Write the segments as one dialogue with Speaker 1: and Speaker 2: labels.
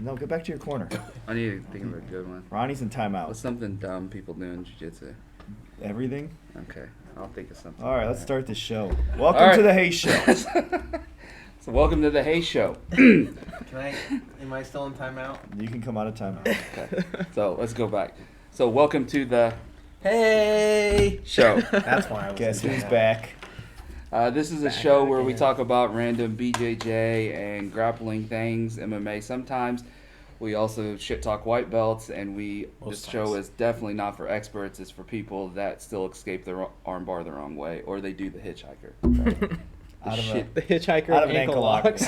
Speaker 1: No, get back to your corner.
Speaker 2: I need to think of a good one.
Speaker 1: Ronnie's in timeout.
Speaker 2: What's something dumb people do in jiu-jitsu?
Speaker 1: Everything?
Speaker 2: Okay, I'll think of something.
Speaker 1: All right, let's start the show. Welcome to the Heyyy Show.
Speaker 2: So welcome to the Heyyy Show.
Speaker 3: Am I still in timeout?
Speaker 1: You can come out of timeout.
Speaker 2: Okay. So let's go back. So welcome to the
Speaker 3: Hey!
Speaker 2: show.
Speaker 3: That's why I was
Speaker 1: Guess
Speaker 3: in
Speaker 1: who's
Speaker 3: timeout.
Speaker 1: back?
Speaker 2: This is a show where we talk about random BJJ and grappling things, MMA sometimes. We also shit talk white belts, and this show is definitely not for experts. It's for people that still escape the arm bar the wrong way, or they do the hitchhiker. Right?
Speaker 4: The hitchhiker
Speaker 1: out of
Speaker 4: of
Speaker 1: an
Speaker 4: ankle
Speaker 1: lock.
Speaker 4: locks.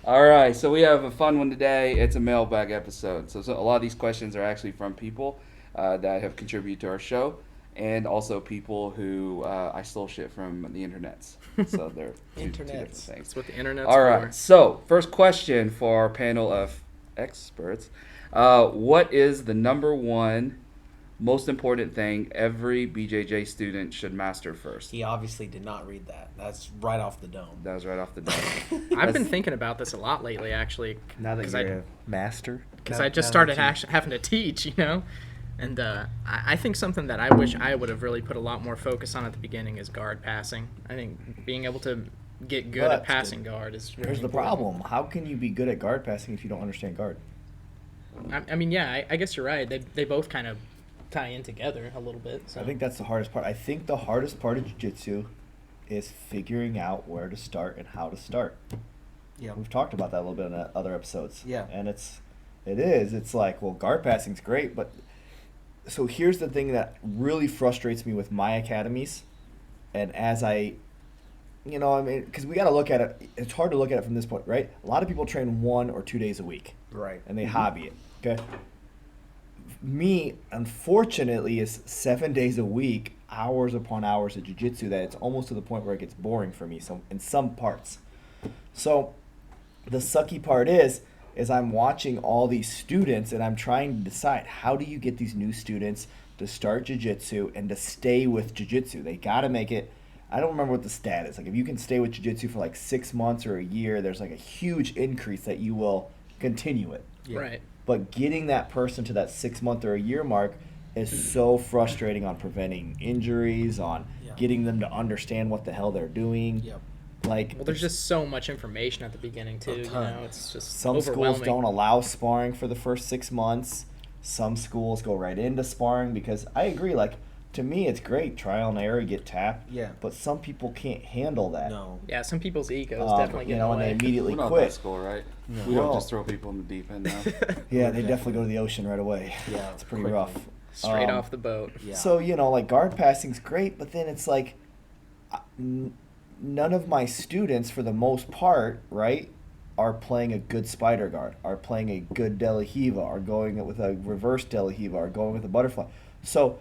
Speaker 2: All right, so we have a fun one today. It's a mailbag episode. So a lot of these questions are actually from people that have contributed to our show, and also people who I stole shit from the internets. So they're two different things.
Speaker 4: That's what the internet's
Speaker 2: All right,
Speaker 4: for.
Speaker 2: so first question for our panel of experts. What is the number one most important thing every BJJ student should master first?
Speaker 3: He obviously did not read that. That's right off the dome.
Speaker 2: That was right off the dome.
Speaker 4: I've been thinking about this a lot lately, actually.
Speaker 1: Now that
Speaker 4: 'cause
Speaker 1: you're a master.
Speaker 4: Because
Speaker 3: Now-
Speaker 4: I just
Speaker 3: now
Speaker 4: started
Speaker 3: that you-
Speaker 4: having to teach, you know? And I think something that I wish I would have really put a lot more focus on at the beginning is guard passing. I think being able to get good
Speaker 1: Well,
Speaker 4: at
Speaker 1: that's
Speaker 4: passing guard is really
Speaker 1: Here's the
Speaker 4: important.
Speaker 1: problem. How can you be good at guard passing if you don't understand guard?
Speaker 4: I mean, yeah, I guess you're right. They both kind of tie in together a little bit. So.
Speaker 1: I think that's the hardest part. I think the hardest part of jiu-jitsu is figuring out where to start and how to start.
Speaker 3: Yeah.
Speaker 1: We've talked about that a little bit in other episodes.
Speaker 3: Yeah.
Speaker 1: And it's like, well, guard passing's great, but so here's the thing that really frustrates me with my academies, and as I mean, because we got to look at it, it's hard to look at it from this point, right? A lot of people train 1 or 2 days a week,
Speaker 3: Right.
Speaker 1: and they hobby it, okay? Me, unfortunately, is 7 days a week, hours upon hours of jiu-jitsu, that it's almost to the point where it gets boring for me, so in some parts. So the sucky part is I'm watching all these students and I'm trying to decide, how do you get these new students to start jiu-jitsu and to stay with jiu-jitsu? They got to make it. I don't remember what the stat is. Like, if you can stay with jiu-jitsu for like 6 months or a year, there's like a huge increase that you will continue it.
Speaker 3: Yeah.
Speaker 4: Right.
Speaker 1: But getting that person to that 6 month or a year mark is so frustrating on preventing injuries, on
Speaker 3: Yeah.
Speaker 1: getting them to understand what the hell they're doing.
Speaker 3: Yep.
Speaker 1: Like,
Speaker 4: Well, there's just so much information at the beginning, too. You
Speaker 3: ton.
Speaker 4: know, it's just
Speaker 1: some schools
Speaker 4: overwhelming.
Speaker 1: don't allow sparring for the first 6 months. Some schools go right into sparring because I agree, like, to me it's great, trial and error, you get tapped.
Speaker 3: Yeah.
Speaker 1: But some people can't handle that.
Speaker 3: No.
Speaker 4: Yeah, some people's egos
Speaker 1: Um,
Speaker 4: definitely get in the
Speaker 1: and they
Speaker 4: way.
Speaker 1: immediately
Speaker 2: We're not
Speaker 1: quit.
Speaker 2: that school, right?
Speaker 3: No.
Speaker 2: We don't
Speaker 1: Well-
Speaker 2: just throw people in the deep end now.
Speaker 1: Yeah, they definitely go to the ocean right away.
Speaker 3: Yeah,
Speaker 1: It's pretty
Speaker 3: quickly.
Speaker 1: rough.
Speaker 4: Straight
Speaker 1: Um,
Speaker 4: off the boat.
Speaker 3: Yeah.
Speaker 1: So, like, guard passing's great, but then it's like none of my students, for the most part, right, are playing a good spider guard, are playing a good De La Hiva, are going with a reverse De La Hiva, are going with a butterfly. So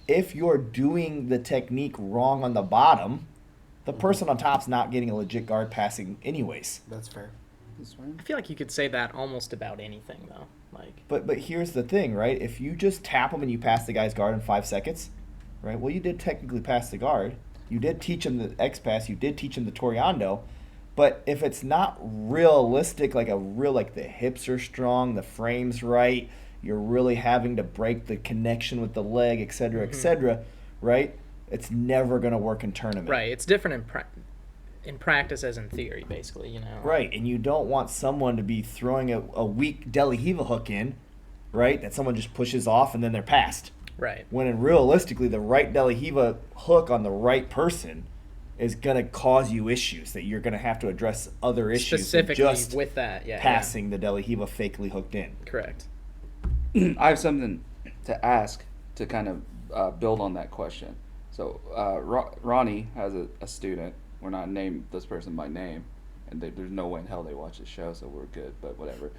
Speaker 1: if you're doing the technique wrong on the bottom, the person on top's not getting a legit guard passing anyways.
Speaker 3: That's fair.
Speaker 2: That's fine.
Speaker 4: I feel like you could say that almost about anything, though. Like,
Speaker 1: But here's the thing, right? If you just tap him and you pass the guy's guard in 5 seconds, right? Well, you did technically pass the guard. You did teach him the X pass. You did teach him the Toriando. But if it's not realistic, like the hips are strong, the frame's right, you're really having to break the connection with the leg, et cetera, right? It's never going to work in tournament.
Speaker 4: right, it's different in practice as in theory, basically, you know.
Speaker 1: Right, and you don't want someone to be throwing a weak De La Hiva hook in, right, that someone just pushes off and then they're passed.
Speaker 4: Right.
Speaker 1: When realistically, the right De La Hiva hook on the right person is going to cause you issues that you're going to have to address other issues than
Speaker 4: Specifically
Speaker 1: just
Speaker 4: with that, yeah.
Speaker 1: passing the De La Hiva fakely hooked in.
Speaker 4: Yeah. Correct.
Speaker 2: I have something to ask to kind of build on that question. So Ronnie has a student. We're not named this person by name, and there's no way in hell they watch the show, so we're good. But whatever.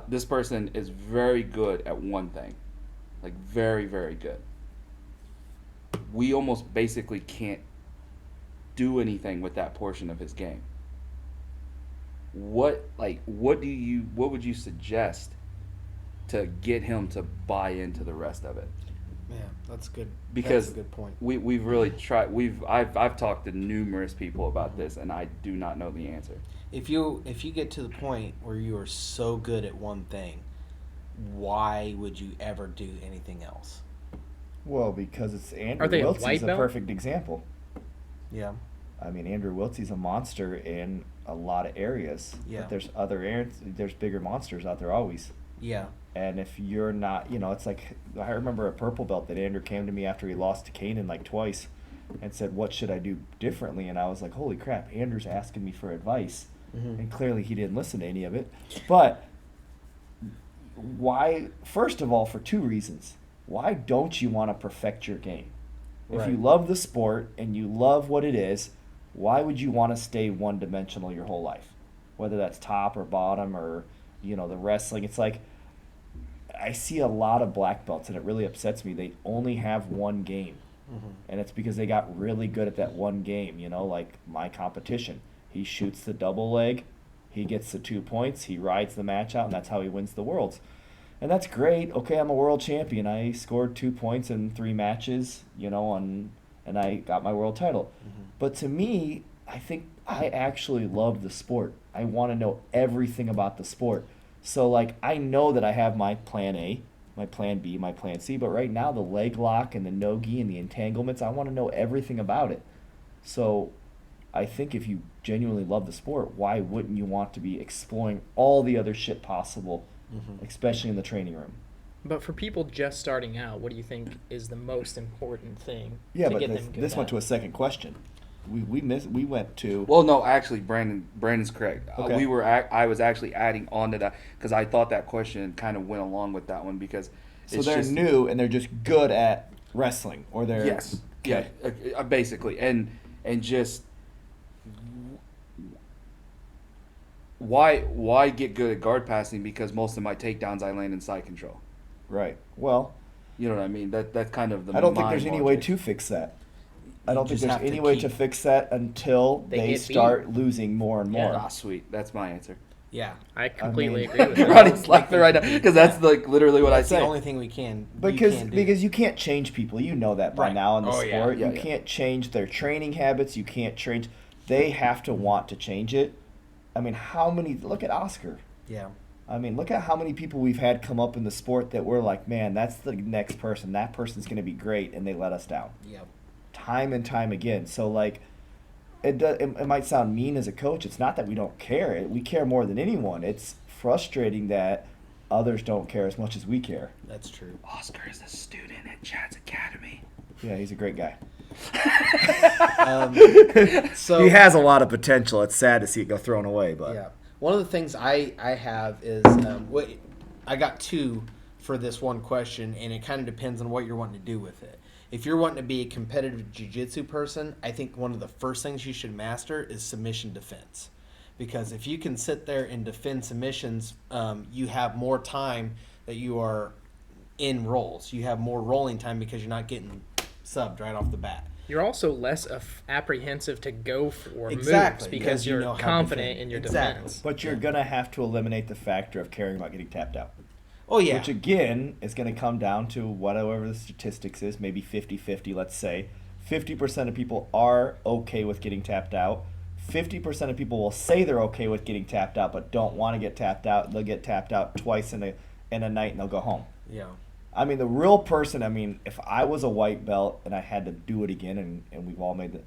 Speaker 2: This person is very good at one thing, like very, very good. We almost basically can't do anything with that portion of his game. What would you suggest to get him to buy into the rest of it?
Speaker 3: Yeah, that's good.
Speaker 2: Because
Speaker 3: that's a good point.
Speaker 2: we've really tried. I've talked to numerous people about this, and I do not know the answer.
Speaker 3: If you get to the point where you are so good at one thing, why would you ever do anything else?
Speaker 1: Well, because it's Andrew
Speaker 4: Are they a
Speaker 1: Wiltz
Speaker 4: white
Speaker 1: is a
Speaker 4: belt?
Speaker 1: perfect example.
Speaker 3: Yeah.
Speaker 1: I mean, Andrew Wiltz a monster in a lot of areas.
Speaker 3: Yeah.
Speaker 1: But there's other areas, there's bigger monsters out there always.
Speaker 3: Yeah.
Speaker 1: And if you're not, it's like, I remember a purple belt that Andrew came to me after he lost to Kanan like twice and said, what should I do differently? And I was like, holy crap, Andrew's asking me for advice.
Speaker 3: Mm-hmm.
Speaker 1: And clearly he didn't listen to any of it. But why, first of all, for two reasons. Why don't you want to perfect your game? If
Speaker 3: Right.
Speaker 1: you love the sport and you love what it is, why would you want to stay one-dimensional your whole life? Whether that's top or bottom or, the wrestling. It's like, I see a lot of black belts, and it really upsets me. They only have one game.
Speaker 3: Mm-hmm.
Speaker 1: And it's because they got really good at that one game, like my competition. He shoots the double leg, he gets the 2 points, he rides the match out, and that's how he wins the worlds. And that's great. Okay, I'm a world champion. I scored 2 points in 3 matches, and I got my world title.
Speaker 3: Mm-hmm.
Speaker 1: But to me, I think I actually love the sport. I want to know everything about the sport. So, I know that I have my plan A, my plan B, my plan C, but right now the leg lock and the no-gi and the entanglements, I want to know everything about it. So, I think if you genuinely love the sport, why wouldn't you want to be exploring all the other shit possible, especially in the training room?
Speaker 4: But for people just starting out, what do you think is the most important thing
Speaker 1: Yeah,
Speaker 4: to
Speaker 1: but
Speaker 4: get them good
Speaker 1: this
Speaker 4: at?
Speaker 1: went to a second question. We went to...
Speaker 2: Well, no, actually, Brandon's correct.
Speaker 1: Okay.
Speaker 2: I was actually adding on to that because I thought that question kind of went along with that one because
Speaker 1: So
Speaker 2: it's
Speaker 1: they're
Speaker 2: just,
Speaker 1: new and they're just good at wrestling, or they're...
Speaker 2: Yes.
Speaker 1: Okay.
Speaker 2: Yeah. Basically, and just why get good at guard passing? Because most of my takedowns I land in side control.
Speaker 1: Right. Well,
Speaker 2: You know what I mean? That's kind of the.
Speaker 1: I don't think
Speaker 2: mind
Speaker 1: there's any way
Speaker 2: logic.
Speaker 1: to fix that. I
Speaker 3: You
Speaker 1: don't think
Speaker 3: just
Speaker 1: there's
Speaker 3: have to
Speaker 1: any way
Speaker 3: keep-
Speaker 1: to fix that until
Speaker 4: They
Speaker 1: they
Speaker 4: get
Speaker 1: start losing more and more.
Speaker 2: Ah, sweet. That's my answer.
Speaker 3: Yeah.
Speaker 4: I completely
Speaker 1: mean-
Speaker 4: agree with that.
Speaker 2: Ronnie's laughing right now because that's literally what
Speaker 3: That's
Speaker 2: I
Speaker 3: the
Speaker 2: say.
Speaker 3: only thing we can.
Speaker 1: Because
Speaker 3: do.
Speaker 1: because you can't change people. You know that by
Speaker 3: Right.
Speaker 1: now in the
Speaker 3: Oh, yeah.
Speaker 1: sport.
Speaker 2: Yeah,
Speaker 1: you
Speaker 2: yeah.
Speaker 1: can't change their training habits. You can't change. They have to want to change it. I mean, look at Oscar.
Speaker 3: Yeah.
Speaker 1: I mean, look at how many people we've had come up in the sport that we're like, man, that's the next person. That person's going to be great, and they let us down.
Speaker 3: Yeah.
Speaker 1: Time and time again. So, it might sound mean as a coach. It's not that we don't care. We care more than anyone. It's frustrating that others don't care as much as we care.
Speaker 3: That's true.
Speaker 2: Oscar is a student at Chad's Academy.
Speaker 1: Yeah, he's a great guy.
Speaker 3: So
Speaker 1: He has a lot of potential. It's sad to see it go thrown away, but
Speaker 3: yeah, one of the things I have is I got two for this one question, and it kind of depends on what you're wanting to do with it. If you're wanting to be a competitive jiu-jitsu person, I think one of the first things you should master is submission defense. Because if you can sit there and defend submissions, you have more time that you are in rolls. You have more rolling time because you're not getting subbed right off the bat.
Speaker 4: You're also less apprehensive to go for
Speaker 3: Exactly,
Speaker 4: moves because
Speaker 3: because you
Speaker 4: you're
Speaker 3: know how to
Speaker 4: confident
Speaker 3: defend.
Speaker 4: in your
Speaker 3: Exactly.
Speaker 4: defense.
Speaker 1: but you're gonna have to eliminate the factor of caring about getting tapped out.
Speaker 3: Oh, yeah.
Speaker 1: Which again is going to come down to whatever the statistics is, maybe 50-50, let's say. 50% of people are okay with getting tapped out. 50% of people will say they're okay with getting tapped out but don't want to get tapped out. They'll get tapped out twice in a night and they'll go home.
Speaker 3: Yeah.
Speaker 1: I mean, the real person, if I was a white belt and I had to do it again, and we've all made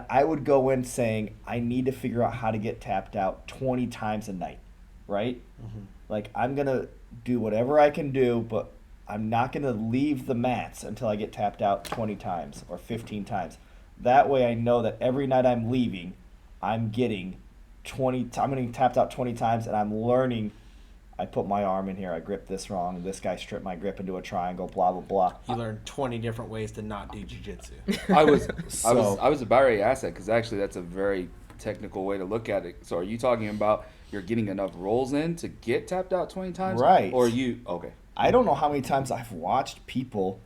Speaker 1: I would go in saying, I need to figure out how to get tapped out 20 times a night, right?
Speaker 3: Mm-hmm.
Speaker 1: Like, I'm going to do whatever I can do, but I'm not going to leave the mats until I get tapped out 20 times or 15 times. That way I know that every night I'm leaving, I'm getting I'm getting tapped out 20 times, and I'm learning. I put my arm in here, I grip this wrong, this guy stripped my grip into a triangle, blah, blah, blah.
Speaker 3: You learn 20 different ways to not do jiu-jitsu.
Speaker 2: I was
Speaker 1: So-
Speaker 2: I was about ready to ask that because actually that's a very technical way to look at it. So are you talking about you're getting enough rolls in to get tapped out 20 times?
Speaker 1: Right.
Speaker 2: Or okay.
Speaker 1: I don't know how many times I've watched people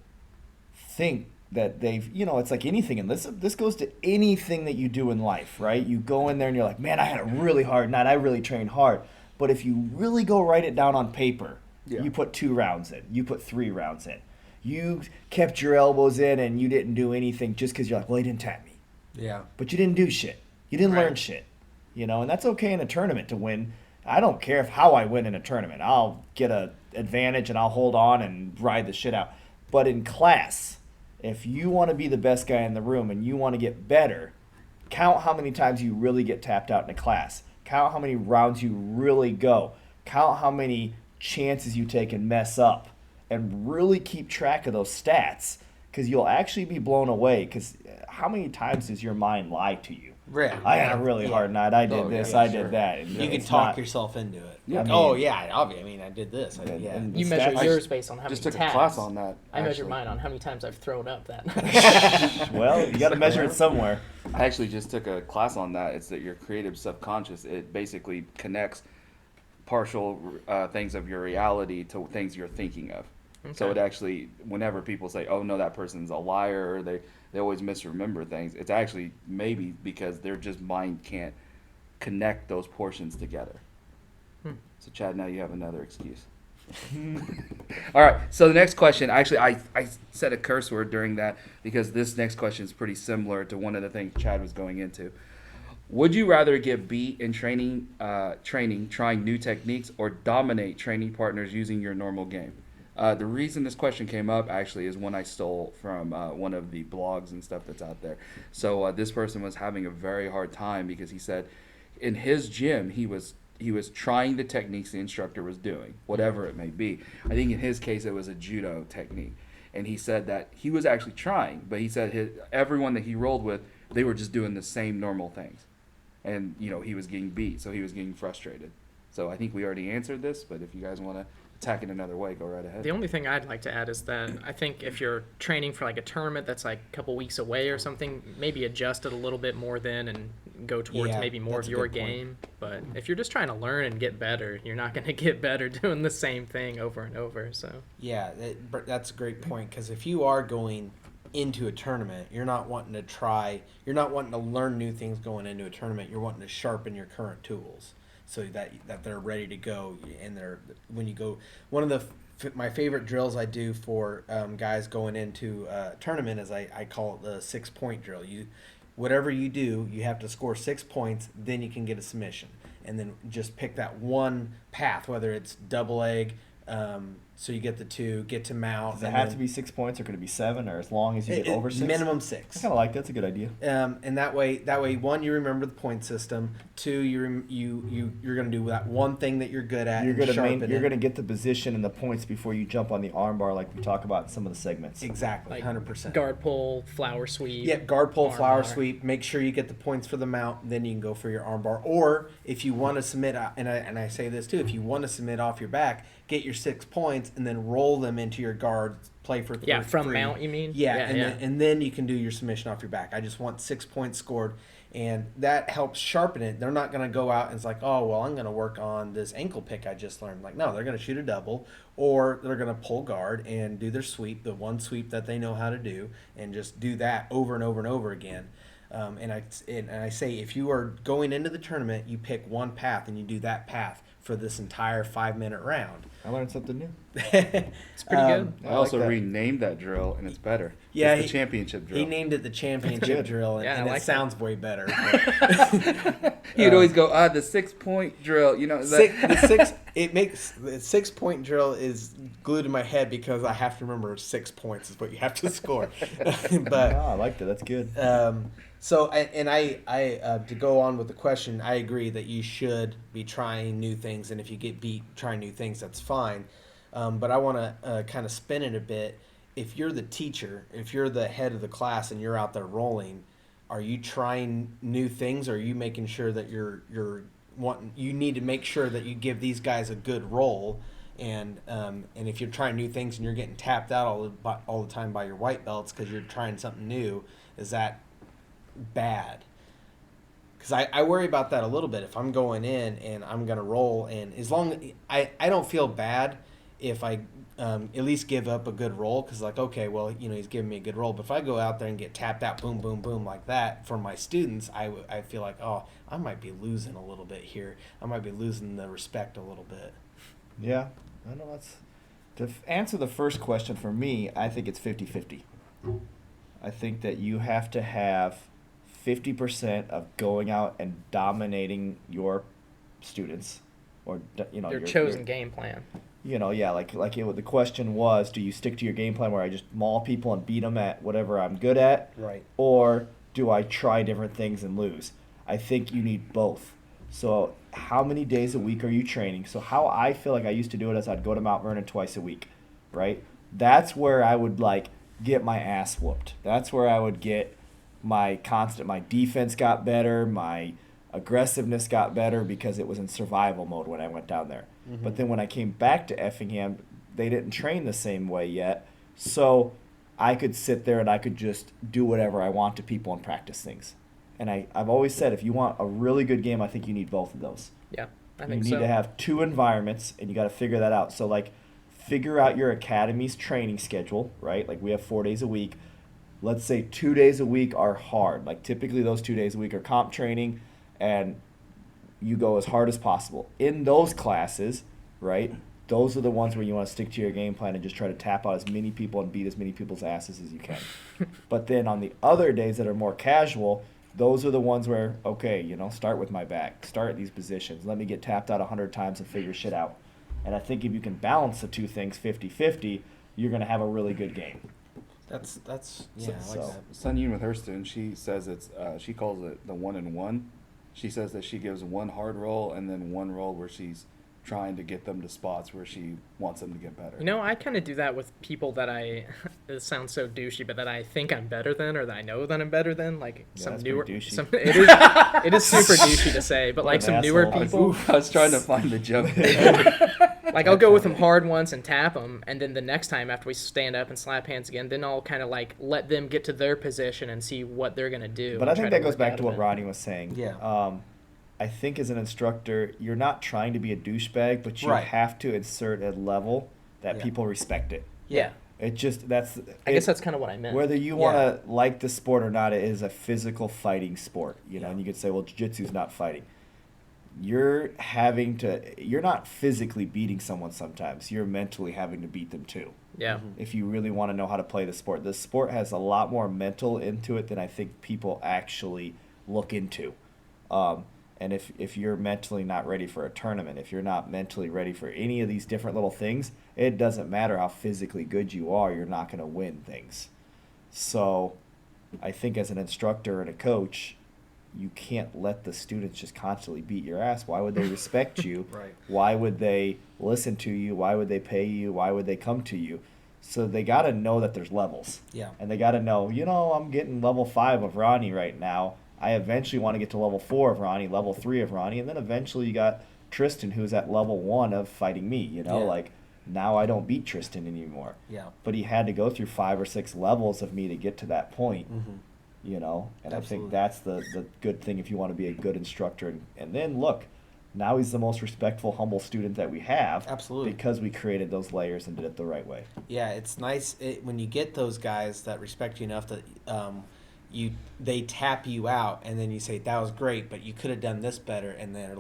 Speaker 1: think that they've, it's like anything, and this goes to anything that you do in life, right? You go in there and you're like, man, I had a really hard night, I really trained hard. But if you really go write it down on paper,
Speaker 2: Yeah.
Speaker 1: you put 2 rounds in, you put 3 rounds in. You kept your elbows in and you didn't do anything just because you're like, well, he didn't tap me.
Speaker 3: Yeah.
Speaker 1: But you didn't do shit. You didn't learn
Speaker 4: Right.
Speaker 1: shit. And that's okay in a tournament to win. I don't care how I win in a tournament. I'll get a advantage and I'll hold on and ride the shit out. But in class, if you want to be the best guy in the room and you want to get better, count how many times you really get tapped out in a class. Count how many rounds you really go. Count how many chances you take and mess up. And really keep track of those stats, because you'll actually be blown away. Because how many times does your mind lie to you?
Speaker 3: Right.
Speaker 1: I had a really hard night. I did
Speaker 2: Oh,
Speaker 1: this.
Speaker 2: yeah,
Speaker 1: I
Speaker 2: sure.
Speaker 1: did that. And
Speaker 3: You can
Speaker 1: it's
Speaker 3: talk
Speaker 1: not-
Speaker 3: yourself into it.
Speaker 2: Yeah.
Speaker 3: Like,
Speaker 1: I
Speaker 3: oh
Speaker 1: mean-
Speaker 3: yeah, obviously. I mean, I did this.
Speaker 1: And-
Speaker 3: Yeah.
Speaker 1: and
Speaker 4: You
Speaker 1: the
Speaker 4: measure
Speaker 1: stats-
Speaker 4: yours based on how
Speaker 2: Just
Speaker 4: many
Speaker 2: took a
Speaker 4: tabs.
Speaker 2: class on that.
Speaker 4: I measure
Speaker 2: actually.
Speaker 4: mine on how many times I've thrown up that.
Speaker 1: Well, you got to measure it somewhere.
Speaker 2: I actually just took a class on that. It's that your creative subconscious, it basically connects partial things of your reality to things you're thinking of. So it
Speaker 4: Okay.
Speaker 2: actually, whenever people say, "Oh no, that person's a liar," or they always misremember things, it's actually maybe because their just mind can't connect those portions together. So Chad, now you have another excuse. All right. So the next question, actually, I said a curse word during that because this next question is pretty similar to one of the things Chad was going into. Would you rather get beat in training, trying new techniques, or dominate training partners using your normal game? The reason this question came up actually is one I stole from one of the blogs and stuff that's out there. So this person was having a very hard time because he said in his gym he was trying the techniques the instructor was doing, whatever it may be. I think in his case it was a judo technique. And he said that he was actually trying, but he said everyone that he rolled with, they were just doing the same normal things. And, he was getting beat, so he was getting frustrated. So I think we already answered this, but if you guys want to attack it another way, go right ahead.
Speaker 4: The only thing I'd like to add is that I think if you're training for like a tournament that's like a couple weeks away or something, maybe adjust it a little bit more then and go towards
Speaker 3: Yeah,
Speaker 4: maybe more
Speaker 3: that's
Speaker 4: of
Speaker 3: a
Speaker 4: your
Speaker 3: good point.
Speaker 4: game. But if you're just trying to learn and get better, you're not going to get better doing the same thing over and over. So
Speaker 3: Yeah, that's a great point, because if you are going into a tournament, you're not wanting to learn new things going into a tournament. You're wanting to sharpen your current tools so that they're ready to go. And when you go, one of my favorite drills I do for guys going into a tournament is I call it the 6-point drill. Whatever you do, you have to score 6 points, then you can get a submission. And then just pick that one path, whether it's double leg, so you get the 2, get to mount.
Speaker 1: Does it
Speaker 3: and
Speaker 1: have
Speaker 3: then-
Speaker 1: to be 6 points, or could it be 7, or as long as you get over 6?
Speaker 3: minimum
Speaker 1: I
Speaker 3: 6.
Speaker 1: kind of like that's a good idea.
Speaker 3: And that way, one, you remember the point system. 2, you're gonna do that one thing that you're good at.
Speaker 1: You're
Speaker 3: and
Speaker 1: gonna
Speaker 3: sharpen
Speaker 1: you're
Speaker 3: it.
Speaker 1: gonna get the position and the points before you jump on the arm bar, like we talk about in some of the segments.
Speaker 3: Exactly,
Speaker 4: like
Speaker 3: 100%.
Speaker 4: guard pull, flower sweep.
Speaker 3: Yeah, guard pull,
Speaker 4: arm
Speaker 3: flower
Speaker 4: bar.
Speaker 3: sweep. Make sure you get the points for the mount. Then you can go for your arm bar. Or if you want to submit, and I say this too, if you want to submit off your back, get your 6 points and then roll them into your guard. Play for
Speaker 4: Yeah, from
Speaker 3: free.
Speaker 4: mount, you mean?
Speaker 3: Yeah,
Speaker 4: Yeah,
Speaker 3: and
Speaker 4: yeah.
Speaker 3: then you can do your submission off your back. I just want 6 points scored, and that helps sharpen it. They're not going to go out and it's like, oh well, I'm going to work on this ankle pick I just learned. Like, no, they're going to shoot a double, or they're going to pull guard and do their sweep, the one sweep that they know how to do, and just do that over and over and over again. And I say, if you are going into the tournament, you pick one path and you do that path for this entire 5-minute round.
Speaker 1: I learned something new.
Speaker 4: It's pretty good.
Speaker 2: I
Speaker 1: I
Speaker 2: also
Speaker 1: like that.
Speaker 2: renamed that drill, and it's better.
Speaker 3: Yeah,
Speaker 2: It's the championship drill.
Speaker 3: He named it the championship
Speaker 1: good.
Speaker 3: drill, and,
Speaker 4: Yeah, I
Speaker 3: and
Speaker 4: like
Speaker 3: it
Speaker 4: that.
Speaker 3: sounds way better.
Speaker 2: He'd always go, the 6-point drill.
Speaker 3: The 6-point drill is glued to my head because I have to remember 6 points is what you have to score. But
Speaker 1: I like that. That's good.
Speaker 3: to go on with the question, I agree that you should be trying new things, and if you get beat trying new things, that's fine. But I want to kind of spin it a bit. If you're the teacher, if you're the head of the class, and you're out there rolling, are you trying new things, or are you making sure that you need to make sure that you give these guys a good roll? And if you're trying new things and you're getting tapped out all the time by your white belts because you're trying something new, is that bad? Because I worry about that a little bit. If I'm going in and I'm going to roll, and as long I don't feel bad if I at least give up a good roll, because like, okay, well, he's giving me a good roll. But if I go out there and get tapped out, boom, boom, boom, like that from my students, I feel like, oh, I might be losing a little bit here. I might be losing the respect a little bit.
Speaker 1: Yeah, I know To answer the first question for me, I think it's 50-50. I think that you have to have 50% of going out and dominating your students, or
Speaker 4: Your chosen game plan.
Speaker 1: Yeah, the question was, do you stick to your game plan where I just maul people and beat them at whatever I'm good at,
Speaker 3: Right.
Speaker 1: or do I try different things and lose? I think you need both. So how many days a week are you training? So how I feel like I used to do it is I'd go to Mount Vernon twice a week, right? That's where I would get my ass whooped. That's where I would get my defense got better, my aggressiveness got better because it was in survival mode when I went down there.
Speaker 3: Mm-hmm.
Speaker 1: But then when I came back to Effingham, they didn't train the same way yet. So I could sit there and I could just do whatever I want to people and practice things. And I've always said, if you want a really good game, I think you need both of those.
Speaker 4: Yeah, I think so.
Speaker 1: You need to have two environments, and you got to figure that out. So, figure out your academy's training schedule, right? Like, we have 4 days a week. Let's say 2 days a week are hard. Like, typically those 2 days a week are comp training, and you go as hard as possible. In those classes, right, those are the ones where you want to stick to your game plan and just try to tap out as many people and beat as many people's asses as you can. But then on the other days that are more casual, those are the ones where, okay, start with my back. Start at these positions. Let me get tapped out 100 times and figure shit out. And I think if you can balance the two things 50-50, you're going to have a really good game.
Speaker 3: That's I like
Speaker 1: So-
Speaker 3: that.
Speaker 2: Sun Yun with her students, she says she calls it the 1-and-1. She says that she gives one hard roll and then one roll where she's trying to get them to spots where she wants them to get better.
Speaker 4: I kind of do that with people that it sounds so douchey, but that I think I'm better than, or that I know that I'm better than, some
Speaker 1: that's
Speaker 4: newer,
Speaker 1: pretty douchey.
Speaker 4: it is super douchey to say, but
Speaker 1: What
Speaker 4: some
Speaker 1: an
Speaker 4: newer
Speaker 1: asshole.
Speaker 4: people,
Speaker 2: I was trying to find the joke.
Speaker 4: I'll go with them hard once and tap them, and then the next time after we stand up and slap hands again, then I'll kind of let them get to their position and see what they're gonna do.
Speaker 1: But I
Speaker 4: and
Speaker 1: think
Speaker 4: try
Speaker 1: that goes
Speaker 4: work
Speaker 1: back
Speaker 4: out
Speaker 1: to
Speaker 4: of
Speaker 1: what
Speaker 4: it.
Speaker 1: Ronnie was saying.
Speaker 3: Yeah.
Speaker 1: I think as an instructor, you're not trying to be a douchebag, but you
Speaker 3: Right.
Speaker 1: have to insert a level that
Speaker 3: Yeah.
Speaker 1: people respect it.
Speaker 4: Yeah,
Speaker 1: It just
Speaker 4: I guess that's kind of what I meant.
Speaker 1: whether you want to like the sport or not, it is a physical fighting sport,
Speaker 3: Yeah.
Speaker 1: and you could say, well, jiu-jitsu's not fighting. You're not physically beating someone sometimes. You're mentally having to beat them too.
Speaker 4: Yeah.
Speaker 3: Mhm.
Speaker 1: If you really want to know how to play the sport. The sport has a lot more mental into it than I think people actually look into. And if you're mentally not ready for a tournament, if you're not mentally ready for any of these different little things, it doesn't matter how physically good you are, you're not going to win things. So I think as an instructor and a coach, you can't let the students just constantly beat your ass. Why would they respect you?
Speaker 3: Right.
Speaker 1: Why would they listen to you? Why would they pay you? Why would they come to you? So they got to know that there's levels.
Speaker 3: Yeah.
Speaker 1: And they got to know, I'm getting level 5 of Ronnie right now. I eventually want to get to level 4 of Ronnie, level 3 of Ronnie, and then eventually you got Tristan, who's at level 1 of fighting me.
Speaker 3: Yeah.
Speaker 1: Now I don't beat Tristan anymore.
Speaker 3: Yeah.
Speaker 1: But he had to go through 5 or 6 levels of me to get to that point.
Speaker 3: Mm-hmm.
Speaker 1: And I
Speaker 3: Absolutely.
Speaker 1: think that's the good thing if you want to be a good instructor. And then look, now he's the most respectful, humble student that we have.
Speaker 3: Absolutely.
Speaker 1: Because we created those layers and did it the right way.
Speaker 3: Yeah, it's nice when you get those guys that respect you enough that they tap you out, and then you say that was great, but you could have done this better, and they're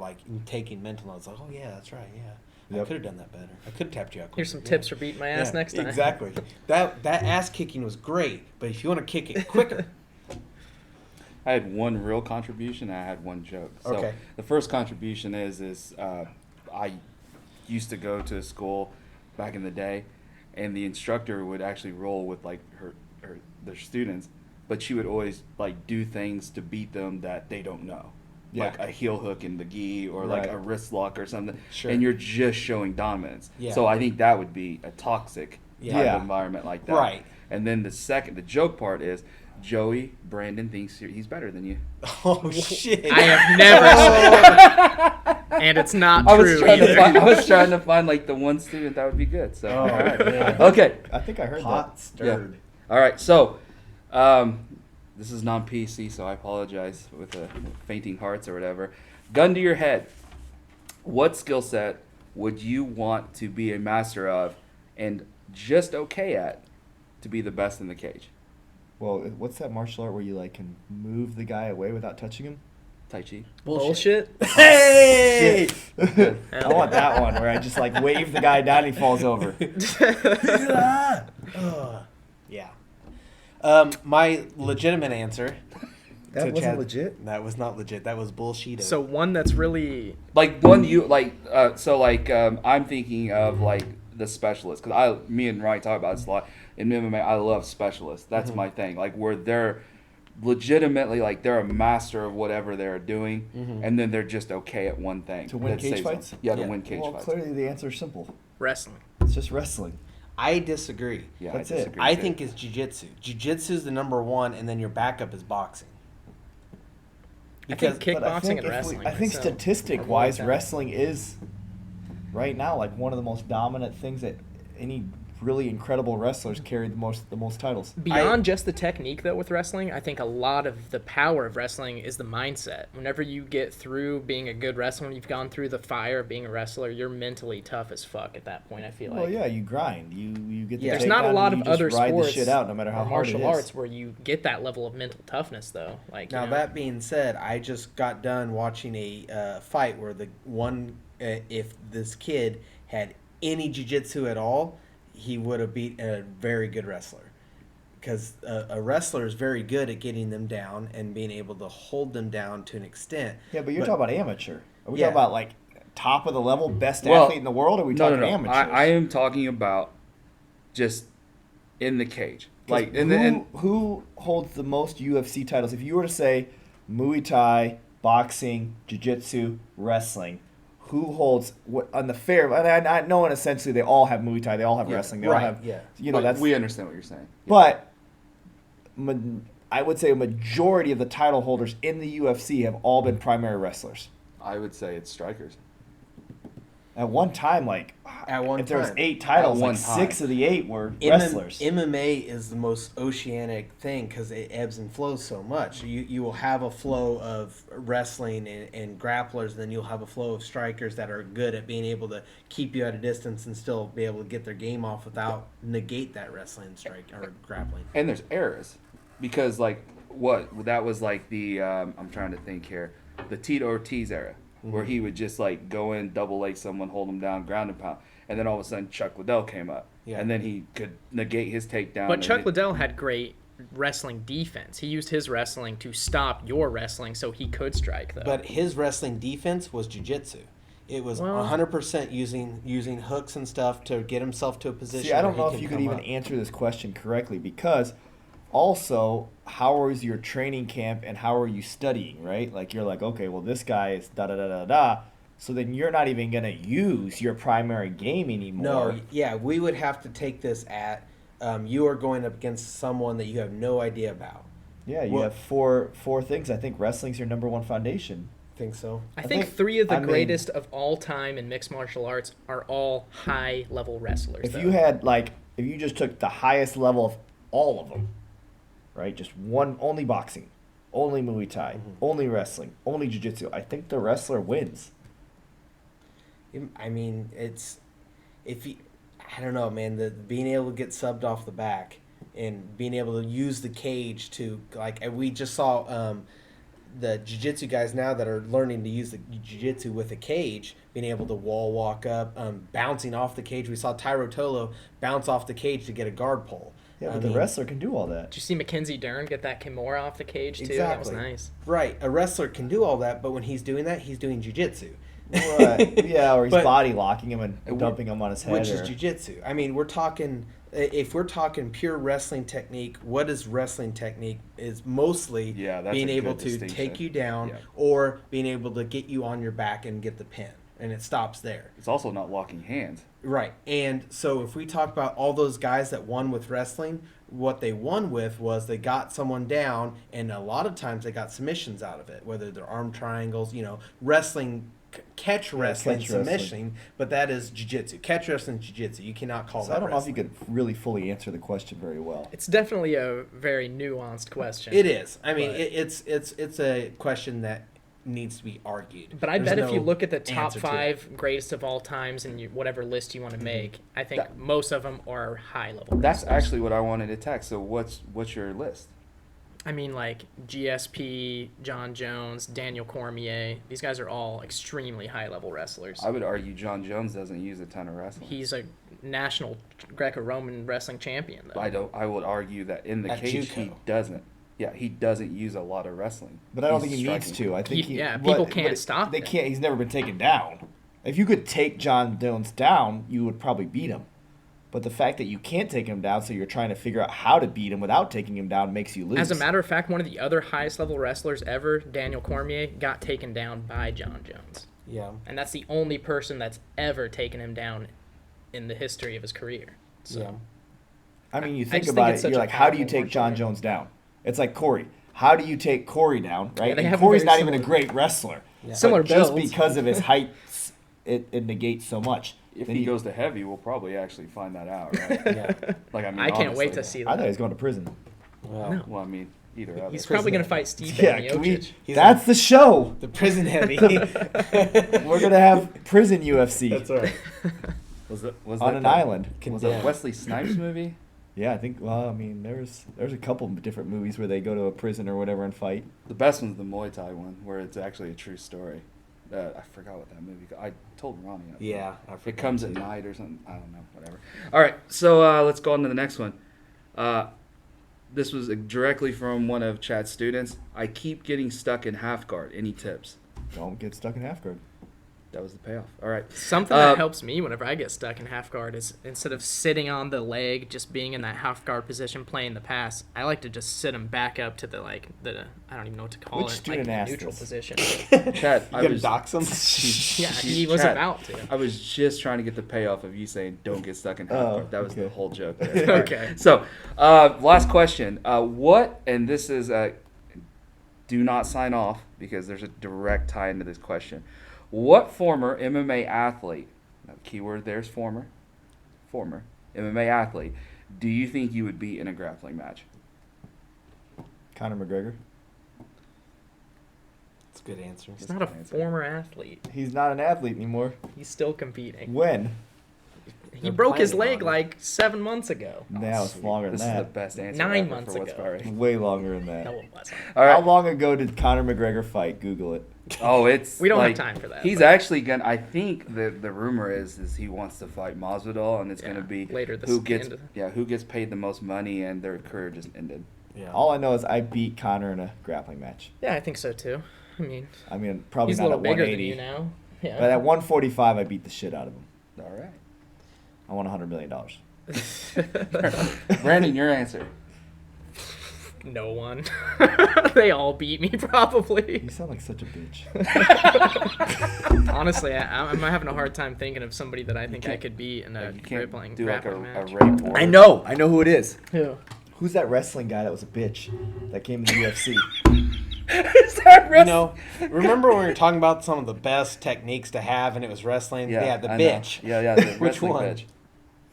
Speaker 3: taking mental notes, oh yeah, that's right, yeah, I
Speaker 1: Yep.
Speaker 3: could have done that better. I could have tapped you out.
Speaker 4: Here's some
Speaker 3: quicker.
Speaker 4: tips for beating my ass next time.
Speaker 3: Exactly. That ass kicking was great, but if you want to kick it quicker,
Speaker 2: I had one real contribution. I had one joke. So
Speaker 3: Okay.
Speaker 2: the first contribution is I used to go to a school back in the day, and the instructor would actually roll with their students, but she would always do things to beat them that they don't know.
Speaker 1: Yeah.
Speaker 2: Like a heel hook in the gi or
Speaker 1: Right.
Speaker 2: a wrist lock or something.
Speaker 3: Sure.
Speaker 2: And you're just showing dominance.
Speaker 3: Yeah.
Speaker 2: So I think that would be a toxic type
Speaker 1: Yeah.
Speaker 2: of environment like that.
Speaker 3: Right.
Speaker 2: And then the joke part is Joey Brandon thinks he's better than you.
Speaker 3: oh shit!
Speaker 4: I have never seen it. And it's not
Speaker 2: I was
Speaker 4: true
Speaker 2: trying
Speaker 4: either.
Speaker 2: I was trying to find the one student that would be good. So
Speaker 1: Oh, man.
Speaker 2: okay.
Speaker 1: I think I heard
Speaker 3: Pot
Speaker 1: that.
Speaker 3: stirred.
Speaker 2: All right. So this is non-PC, so I apologize with fainting hearts or whatever. Gun to your head. What skill set would you want to be a master of and just okay at to be the best in the cage?
Speaker 1: Well, what's that martial art where you can move the guy away without touching him?
Speaker 2: Tai Chi.
Speaker 4: Bullshit.
Speaker 1: Hey!
Speaker 2: Good.
Speaker 1: I want that one where I just like wave the guy down and he falls over.
Speaker 3: Yeah. My legitimate answer.
Speaker 1: That
Speaker 3: to
Speaker 1: wasn't
Speaker 3: Chad-
Speaker 1: legit?
Speaker 3: That was not legit. That was bullshit.
Speaker 4: So one that's really
Speaker 2: Like one you like. I'm thinking of like the specialist because me and Ronnie talk about this a lot in MMA. I love specialists. That's my thing. Like where they're legitimately like they're a master of whatever they're doing, and then they're just okay at one thing.
Speaker 1: To win
Speaker 2: that
Speaker 1: cage
Speaker 2: saves them.
Speaker 1: fights?
Speaker 2: Yeah, to
Speaker 3: Yeah.
Speaker 2: win cage
Speaker 1: Well,
Speaker 2: fights.
Speaker 1: clearly the answer is simple.
Speaker 4: wrestling.
Speaker 1: It's just wrestling.
Speaker 3: I disagree.
Speaker 2: Yeah,
Speaker 1: That's
Speaker 2: I
Speaker 1: it.
Speaker 2: disagree.
Speaker 3: I
Speaker 2: too.
Speaker 3: think it's jiu-jitsu. Jiu-jitsu is the number one, and then your backup is boxing.
Speaker 4: I think
Speaker 1: But I
Speaker 4: kickboxing
Speaker 1: think
Speaker 4: and wrestling.
Speaker 1: I think
Speaker 4: myself.
Speaker 1: statistic-wise,
Speaker 4: Like that.
Speaker 1: wrestling is right now like one of the most dominant things that any really incredible wrestlers carry the most titles.
Speaker 4: Beyond just the technique, though, with wrestling, I think a lot of the power of wrestling is the mindset. Whenever you get through being a good wrestler, when you've gone through the fire of being a wrestler, you're mentally tough as fuck at that point, I feel
Speaker 1: Well,
Speaker 4: like.
Speaker 1: yeah, you grind. You get the
Speaker 3: Yeah.
Speaker 4: There's not a
Speaker 1: takedown
Speaker 4: lot
Speaker 1: and
Speaker 4: of
Speaker 1: you just
Speaker 4: other
Speaker 1: ride
Speaker 4: sports
Speaker 1: the shit out no matter how
Speaker 4: or
Speaker 1: hard it
Speaker 4: martial
Speaker 1: is.
Speaker 4: arts where you get that level of mental toughness, though. Like,
Speaker 3: Now
Speaker 4: you know,
Speaker 3: that being said, I just got done watching a fight where the one, if this kid had any jiu-jitsu at all, he would have beat a very good wrestler. Because a wrestler is very good at getting them down and being able to hold them down to an extent.
Speaker 1: Yeah, but you're talking about amateur. Are we
Speaker 3: Yeah.
Speaker 1: talking about like top of the level, best
Speaker 2: Well,
Speaker 1: athlete in the world? Or are we
Speaker 2: No,
Speaker 1: talking
Speaker 2: no, no.
Speaker 1: amateurs?
Speaker 2: I am talking about just in the cage. Like in
Speaker 1: who,
Speaker 2: the and
Speaker 1: who holds the most UFC titles? If you were to say Muay Thai, boxing, Jiu-Jitsu, wrestling, who holds what on the fair? And I know in essentially they all have Muay Thai, they all have
Speaker 3: Yeah,
Speaker 1: wrestling, they
Speaker 3: right,
Speaker 1: all have
Speaker 3: yeah.
Speaker 1: you know
Speaker 2: like,
Speaker 1: that's
Speaker 2: we understand what you're saying.
Speaker 1: but I would say a majority of the title holders in the UFC have all been primary wrestlers.
Speaker 2: I would say it's strikers.
Speaker 1: At one time, like
Speaker 3: At one
Speaker 1: if there was
Speaker 3: time.
Speaker 1: 8 titles,
Speaker 2: At
Speaker 1: like
Speaker 2: one time.
Speaker 1: 6 of the 8 were wrestlers.
Speaker 3: MMA is the most oceanic thing because it ebbs and flows so much. You will have a flow of wrestling and grapplers, then you'll have a flow of strikers that are good at being able to keep you at a distance and still be able to get their game off without negate that wrestling strike or grappling.
Speaker 2: And there's eras, because like what that was like the I'm trying to think here, the Tito Ortiz era, where he would just like go in, double leg someone, hold him down, ground and pound, and then all of a sudden Chuck Liddell came up,
Speaker 3: Yeah.
Speaker 2: and then he could negate his takedown.
Speaker 4: but
Speaker 2: and
Speaker 4: Chuck
Speaker 2: hit-
Speaker 4: Liddell had great wrestling defense. He used his wrestling to stop your wrestling so he could strike, though.
Speaker 3: But his wrestling defense was jiu-jitsu. It was
Speaker 4: Well-
Speaker 3: 100% using hooks and stuff to get himself to a position.
Speaker 1: See, I don't
Speaker 3: where
Speaker 1: know
Speaker 3: he
Speaker 1: if you
Speaker 3: can
Speaker 1: could
Speaker 3: come
Speaker 1: even
Speaker 3: up.
Speaker 1: answer this question correctly because also, how was your training camp and how are you studying, right? Like, you're like, okay, well, this guy is da-da-da-da-da. So then you're not even going to use your primary game anymore.
Speaker 3: No, yeah, we would have to take this at you are going up against someone that you have no idea about.
Speaker 1: Yeah, you
Speaker 3: Well-
Speaker 1: have four things. I think wrestling's your number one foundation.
Speaker 3: Think so?
Speaker 4: I think
Speaker 1: think-
Speaker 4: 3 of the
Speaker 1: I mean-
Speaker 4: greatest of all time in mixed martial arts are all high-level wrestlers.
Speaker 1: If
Speaker 4: though.
Speaker 1: you had, like, if you just took the highest level of all of them, right, just one, only boxing, only Muay Thai, only wrestling, only Jiu-Jitsu, I think the wrestler wins.
Speaker 3: I mean, it's if you, I don't know, man. The being able to get subbed off the back and being able to use the cage to like we just saw the jiu-jitsu guys now that are learning to use the jiu-jitsu with a cage, being able to wall walk up, bouncing off the cage. We saw Tyro Tolo bounce off the cage to get a guard pull.
Speaker 1: Yeah,
Speaker 3: I
Speaker 1: but the
Speaker 3: mean,
Speaker 1: wrestler can do all that.
Speaker 4: Did you see Mackenzie Dern get that Kimura off the cage, too? That was
Speaker 3: Exactly.
Speaker 4: nice.
Speaker 3: Right, a wrestler can do all that, but when he's doing that, he's doing jiu-jitsu.
Speaker 1: Right. Yeah, or he's
Speaker 3: But-
Speaker 1: body locking him and dumping him on his head.
Speaker 3: Which is
Speaker 1: or-
Speaker 3: jiu-jitsu. I mean, we're talking if we're talking pure wrestling technique, what is wrestling technique is mostly
Speaker 2: Yeah, that's
Speaker 3: being
Speaker 2: a
Speaker 3: able
Speaker 2: good
Speaker 3: to
Speaker 2: distinction.
Speaker 3: take you down
Speaker 2: Yeah.
Speaker 3: or being able to get you on your back and get the pin. And it stops there.
Speaker 2: It's also not locking hands.
Speaker 3: Right. And so if we talk about all those guys that won with wrestling, what they won with was they got someone down, and a lot of times they got submissions out of it, whether they're arm triangles, wrestling, catch wrestling,
Speaker 1: catch wrestling.
Speaker 3: submission, but that is jiu-jitsu. Catch wrestling, jiu-jitsu. You cannot call
Speaker 1: So
Speaker 3: that
Speaker 1: I don't know if you
Speaker 3: wrestling.
Speaker 1: could really fully answer the question very well.
Speaker 4: It's definitely a very nuanced question.
Speaker 3: It is. I mean,
Speaker 4: But-
Speaker 3: it's a question that needs to be argued.
Speaker 4: But I
Speaker 3: There's
Speaker 4: bet if you
Speaker 3: no
Speaker 4: look at the top
Speaker 3: answer to it.
Speaker 4: 5 greatest of all times and whatever list you want to make, I think
Speaker 2: That-
Speaker 4: most of them are high level.
Speaker 2: That's
Speaker 4: wrestlers.
Speaker 2: actually what I wanted to text. So what's your list?
Speaker 4: I mean, like GSP, John Jones, Daniel Cormier. These guys are all extremely high-level wrestlers.
Speaker 2: I would argue John Jones doesn't use a ton of wrestling.
Speaker 4: He's a national Greco-Roman wrestling champion, though.
Speaker 2: I would argue that in the
Speaker 3: At
Speaker 2: cage
Speaker 3: JUCO.
Speaker 2: he doesn't. Yeah, he doesn't use a lot of wrestling.
Speaker 1: But I don't
Speaker 2: He's
Speaker 1: think he needs
Speaker 2: striking.
Speaker 1: to. I think
Speaker 4: people can't stop
Speaker 1: They
Speaker 4: him.
Speaker 1: can't. He's never been taken down. If you could take John Jones down, you would probably beat him. But the fact that you can't take him down, so you're trying to figure out how to beat him without taking him down, makes you lose.
Speaker 4: As a matter of fact, one of the other highest level wrestlers ever, Daniel Cormier, got taken down by John Jones.
Speaker 3: Yeah.
Speaker 4: And that's the only person that's ever taken him down in the history of his career. So,
Speaker 3: Yeah.
Speaker 1: I mean, you
Speaker 4: I
Speaker 1: think
Speaker 4: just
Speaker 1: about
Speaker 4: think it's
Speaker 1: it. You're
Speaker 4: such a
Speaker 1: like, how do you
Speaker 4: powerful
Speaker 1: take John
Speaker 4: martial art.
Speaker 1: Jones down? It's like Corey. How do you take Corey down, right?
Speaker 4: Yeah, they
Speaker 1: And
Speaker 4: have a
Speaker 1: Corey's
Speaker 4: very
Speaker 1: not even a
Speaker 4: similar-
Speaker 1: great wrestler.
Speaker 3: Yeah.
Speaker 4: Similar
Speaker 1: But just
Speaker 4: builds.
Speaker 1: because of his height, it negates so much.
Speaker 2: If
Speaker 1: Then
Speaker 2: he goes to heavy, we'll probably actually find that out, right?
Speaker 3: Yeah.
Speaker 2: Like I mean,
Speaker 4: I can't wait
Speaker 2: honestly.
Speaker 4: to see
Speaker 1: I thought he
Speaker 4: that.
Speaker 1: was going to prison.
Speaker 3: Well,
Speaker 4: No.
Speaker 2: Well, I mean, either of
Speaker 4: He's
Speaker 2: us.
Speaker 4: probably going to
Speaker 3: Prison.
Speaker 4: fight Steve
Speaker 1: Yeah, can we,
Speaker 4: Miocic.
Speaker 3: He's
Speaker 1: that's the show.
Speaker 3: the prison heavy.
Speaker 1: We're going to have prison UFC
Speaker 3: right.
Speaker 2: Was
Speaker 1: on
Speaker 2: that
Speaker 1: an
Speaker 2: the-
Speaker 1: island.
Speaker 2: Was
Speaker 3: Condemned.
Speaker 2: it Wesley Snipes movie?
Speaker 1: Yeah, I think. Well, I mean, there's a couple of different movies where they go to a prison or whatever and fight.
Speaker 2: The best one's the Muay Thai one, where it's actually a true story. I forgot what that movie. I told Ronnie.
Speaker 3: Yeah. I
Speaker 2: It
Speaker 3: forgot
Speaker 2: comes at
Speaker 3: too.
Speaker 2: night or something. I don't know. Whatever. All right. So let's go on to the next one. This was directly from one of Chad's students. I keep getting stuck in half guard. Any tips?
Speaker 1: Don't get stuck in half guard.
Speaker 2: That was the payoff. All right.
Speaker 4: Something that helps me whenever I get stuck in half guard is instead of sitting on the leg, just being in that half guard position playing the pass, I like to just sit him back up to the I don't even know what to call
Speaker 1: Which
Speaker 4: it,
Speaker 1: student
Speaker 4: like
Speaker 1: asked
Speaker 4: neutral
Speaker 1: this?
Speaker 4: position.
Speaker 2: Chad,
Speaker 3: You
Speaker 2: I
Speaker 3: gonna
Speaker 2: was
Speaker 3: dox him?
Speaker 4: Yeah, he was
Speaker 2: Chad,
Speaker 4: about to.
Speaker 2: I was just trying to get the payoff of you saying don't get stuck in half
Speaker 1: Oh,
Speaker 2: guard. That was the
Speaker 1: okay.
Speaker 2: whole joke. There. All right.
Speaker 4: Okay.
Speaker 2: So, last question. What, and this is, do not sign off because there's a direct tie into this question. What former MMA athlete, now the keyword there's former MMA athlete, do you think you would beat in a grappling match?
Speaker 1: Conor McGregor.
Speaker 3: That's a good answer.
Speaker 4: He's not a former athlete.
Speaker 1: He's not an athlete anymore.
Speaker 4: He's still competing.
Speaker 1: When?
Speaker 4: He
Speaker 3: They're
Speaker 4: broke his
Speaker 3: planning
Speaker 4: leg
Speaker 3: on it.
Speaker 4: like 7 months ago.
Speaker 1: Now it's
Speaker 2: Sweet.
Speaker 1: longer than
Speaker 2: This is the
Speaker 1: that.
Speaker 2: best answer
Speaker 4: 9
Speaker 2: ever
Speaker 4: months
Speaker 2: for what's
Speaker 4: ago.
Speaker 2: already.
Speaker 1: Way longer than that.
Speaker 4: No, it wasn't.
Speaker 2: All
Speaker 1: How
Speaker 2: right.
Speaker 1: long ago did Conor McGregor fight? Google it.
Speaker 2: Oh, it's
Speaker 4: We don't
Speaker 2: like,
Speaker 4: have time for that.
Speaker 2: He's
Speaker 4: but
Speaker 2: actually gonna. I think the rumor is he wants to fight Masvidal, and it's
Speaker 4: Yeah,
Speaker 2: gonna be
Speaker 4: later this
Speaker 2: who gets
Speaker 4: end.
Speaker 2: who gets paid the most money, and their career just ended.
Speaker 3: Yeah.
Speaker 1: All I know is I beat Conor in a grappling match.
Speaker 4: Yeah, I think so too. I mean,
Speaker 1: I mean, probably
Speaker 4: he's a
Speaker 1: not
Speaker 4: little
Speaker 1: at
Speaker 4: bigger than
Speaker 1: 180.
Speaker 4: you now. Yeah.
Speaker 1: But at 145, I beat the shit out of him.
Speaker 2: All right,
Speaker 1: I won $100 million.
Speaker 2: Brandon, your answer.
Speaker 4: No one. They all beat me probably.
Speaker 1: You sound like such a bitch.
Speaker 4: Honestly, I'm having a hard time thinking of somebody that I think I
Speaker 2: can't-
Speaker 4: could beat in a
Speaker 2: You can't
Speaker 4: grappling
Speaker 2: do like a
Speaker 4: match.
Speaker 2: rape war.
Speaker 1: I know who it is.
Speaker 4: Who?
Speaker 1: Who's that wrestling guy that was a bitch that came to the UFC?
Speaker 3: You know, remember when we were talking about some of the best techniques to have, and it was wrestling? Yeah, the
Speaker 2: I know.
Speaker 3: bitch.
Speaker 2: Yeah, the
Speaker 3: Which
Speaker 2: wrestling
Speaker 3: one?
Speaker 2: bitch.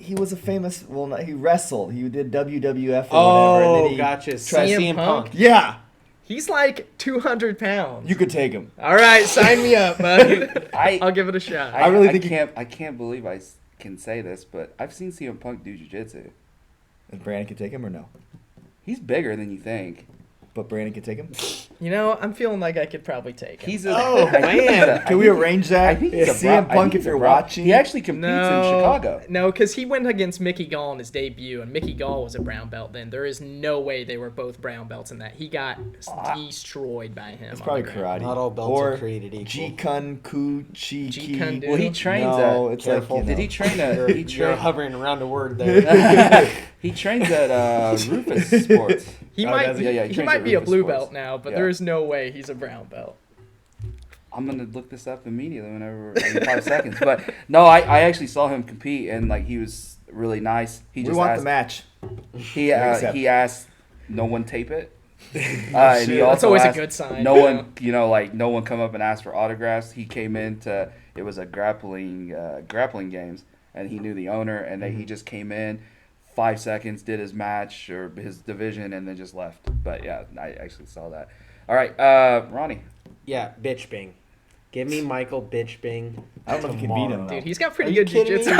Speaker 1: He was a famous. Well, he wrestled. He did WWF or whatever. And
Speaker 3: Oh,
Speaker 1: then he
Speaker 3: gotcha.
Speaker 1: tried-
Speaker 4: CM
Speaker 3: CM
Speaker 4: Punk?
Speaker 3: Punk.
Speaker 1: Yeah,
Speaker 4: He's like 200 pounds.
Speaker 1: you could take him.
Speaker 4: All right, sign me up, bud.
Speaker 2: I-
Speaker 4: I'll give it a shot.
Speaker 1: I really think he-
Speaker 2: I can't believe I can say this, but I've seen CM Punk do jiu-jitsu.
Speaker 1: And Brandon could take him or no?
Speaker 2: He's bigger than you think.
Speaker 1: But Brandon could take him.
Speaker 4: You know, I'm feeling like I could probably take him.
Speaker 2: He's a.
Speaker 3: Oh,
Speaker 2: I think
Speaker 3: man.
Speaker 2: he's a-
Speaker 1: Can we arrange that?
Speaker 2: I think he's a
Speaker 1: CM
Speaker 2: bro- I
Speaker 1: Punk,
Speaker 2: think
Speaker 1: if
Speaker 2: he's a
Speaker 1: you're
Speaker 2: bro-
Speaker 1: watching.
Speaker 2: He actually competes in Chicago.
Speaker 4: No, because he went against Mickey Gall in his debut, and Mickey Gall was a brown belt then. There is no way they were both brown belts in that. He got destroyed by him.
Speaker 1: It's
Speaker 4: on
Speaker 1: probably
Speaker 4: the ground.
Speaker 1: karate.
Speaker 3: Not all belts
Speaker 1: or
Speaker 3: are created equal.
Speaker 1: Ji-Kun Ku Chi
Speaker 4: Ji-Kun
Speaker 1: Ki.
Speaker 4: do.
Speaker 2: Well, he trains
Speaker 1: No,
Speaker 2: at.
Speaker 1: it's
Speaker 3: Careful.
Speaker 1: like,
Speaker 2: Did he train at?
Speaker 3: You're,
Speaker 2: He
Speaker 3: you're
Speaker 2: trained.
Speaker 3: hovering around a word there.
Speaker 2: He trains at Rufus Sports.
Speaker 4: He
Speaker 1: Oh,
Speaker 4: might,
Speaker 1: does he?
Speaker 2: Yeah,
Speaker 4: he
Speaker 2: trains
Speaker 4: might
Speaker 2: at
Speaker 4: be a
Speaker 2: Rufus
Speaker 4: blue
Speaker 2: Sports.
Speaker 4: belt now, but
Speaker 2: Yeah.
Speaker 4: there is no way he's a brown belt.
Speaker 2: I'm gonna look this up immediately whenever in 5 seconds. But no, I actually saw him compete, and like he was really nice. He
Speaker 1: We
Speaker 2: just
Speaker 1: want
Speaker 2: asked,
Speaker 1: the match.
Speaker 2: He
Speaker 1: Accept.
Speaker 2: he asked no one tape it. And he
Speaker 4: That's
Speaker 2: also
Speaker 4: always a
Speaker 2: asked
Speaker 4: good sign.
Speaker 2: no
Speaker 4: yeah.
Speaker 2: one, no one come up and asked for autographs. He came in to it was a grappling games, and he knew the owner, and then he just came in, 5 seconds, did his match or his division, and then just left. But yeah, I actually saw that. All right, Ronnie.
Speaker 3: Yeah, bitch bing. Give me Michael bitch bing.
Speaker 1: I don't know if you can beat him,
Speaker 3: tomorrow.
Speaker 1: though.
Speaker 4: Dude, he's got pretty
Speaker 3: Are you
Speaker 4: good
Speaker 3: kidding
Speaker 4: jiu-jitsu
Speaker 3: me?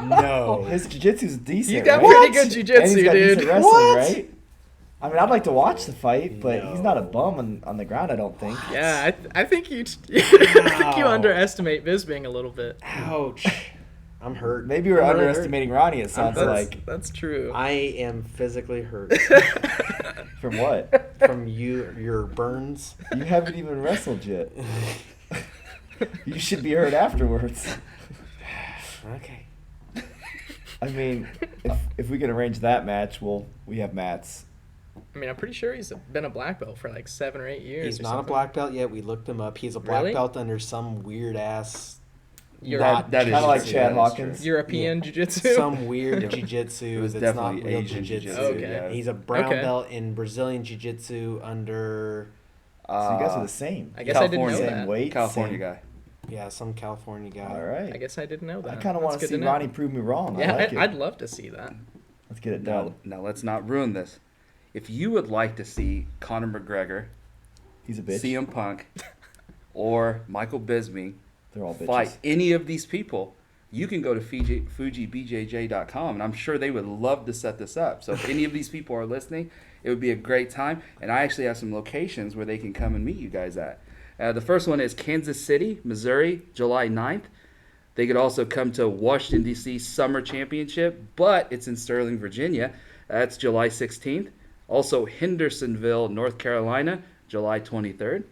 Speaker 4: too.
Speaker 3: No.
Speaker 1: His jiu-jitsu's decent,
Speaker 4: You got
Speaker 1: right?
Speaker 4: pretty good
Speaker 1: And he's
Speaker 4: jiu-jitsu,
Speaker 1: got
Speaker 4: dude.
Speaker 1: decent wrestling,
Speaker 3: What?
Speaker 1: right? I mean, I'd like to watch the fight, but
Speaker 3: No.
Speaker 1: he's not a bum on the ground, I don't think.
Speaker 4: Yeah, I think you I think you
Speaker 3: Wow.
Speaker 4: underestimate Bisping a little bit.
Speaker 3: Ouch. I'm hurt.
Speaker 1: Maybe we're
Speaker 3: I'm really
Speaker 1: underestimating Ronnie, it sounds
Speaker 3: hurt.
Speaker 1: like.
Speaker 4: That's true.
Speaker 3: I am physically hurt
Speaker 1: From what?
Speaker 3: from your burns.
Speaker 1: You haven't even wrestled yet. You should be hurt afterwards.
Speaker 3: Okay.
Speaker 1: I mean, if we can arrange that match, we have mats.
Speaker 4: I mean, I'm pretty sure he's been a black belt for like 7 or 8 years.
Speaker 3: He's
Speaker 4: or
Speaker 3: not
Speaker 4: something.
Speaker 3: a black belt yet. We looked him up. He's a black
Speaker 4: Really?
Speaker 3: belt under some weird ass.
Speaker 2: That is
Speaker 1: Kinda like
Speaker 2: true.
Speaker 1: Chad
Speaker 2: That is
Speaker 1: Hawkins.
Speaker 2: true.
Speaker 4: European jiu-jitsu.
Speaker 3: Some weird
Speaker 2: It
Speaker 3: jiu-jitsu
Speaker 2: was
Speaker 3: that's not
Speaker 2: definitely
Speaker 3: real
Speaker 2: Asian
Speaker 3: jiu-jitsu.
Speaker 2: jiu-jitsu,
Speaker 4: Okay.
Speaker 2: yeah.
Speaker 3: He's a brown
Speaker 4: Okay.
Speaker 3: belt in Brazilian jiu-jitsu under
Speaker 1: So you guys are the same.
Speaker 4: I guess I didn't know
Speaker 2: California.
Speaker 1: Same
Speaker 4: that.
Speaker 1: weight,
Speaker 2: California
Speaker 1: same-
Speaker 2: guy.
Speaker 3: some California guy.
Speaker 1: All right.
Speaker 4: I guess I didn't know that.
Speaker 1: I kind of want to
Speaker 4: That's
Speaker 1: see
Speaker 4: good know.
Speaker 1: Ronnie prove me wrong.
Speaker 4: Yeah,
Speaker 1: I like it.
Speaker 4: I'd love to see that.
Speaker 1: Let's get it
Speaker 2: Now,
Speaker 1: done.
Speaker 2: now let's not ruin this. If you would like to see Conor McGregor,
Speaker 1: He's a bitch.
Speaker 2: CM Punk, or Michael Bisping
Speaker 1: They're all bitches.
Speaker 2: fight any of these people, you can go to FujiBJJ.com, and I'm sure they would love to set this up. So if any of these people are listening, it would be a great time. And I actually have some locations where they can come and meet you guys at. The first one is Kansas City, Missouri, July 9th. They could also come to Washington, D.C. Summer Championship, but it's in Sterling, Virginia. That's July 16th. Also Hendersonville, North Carolina, July 23rd.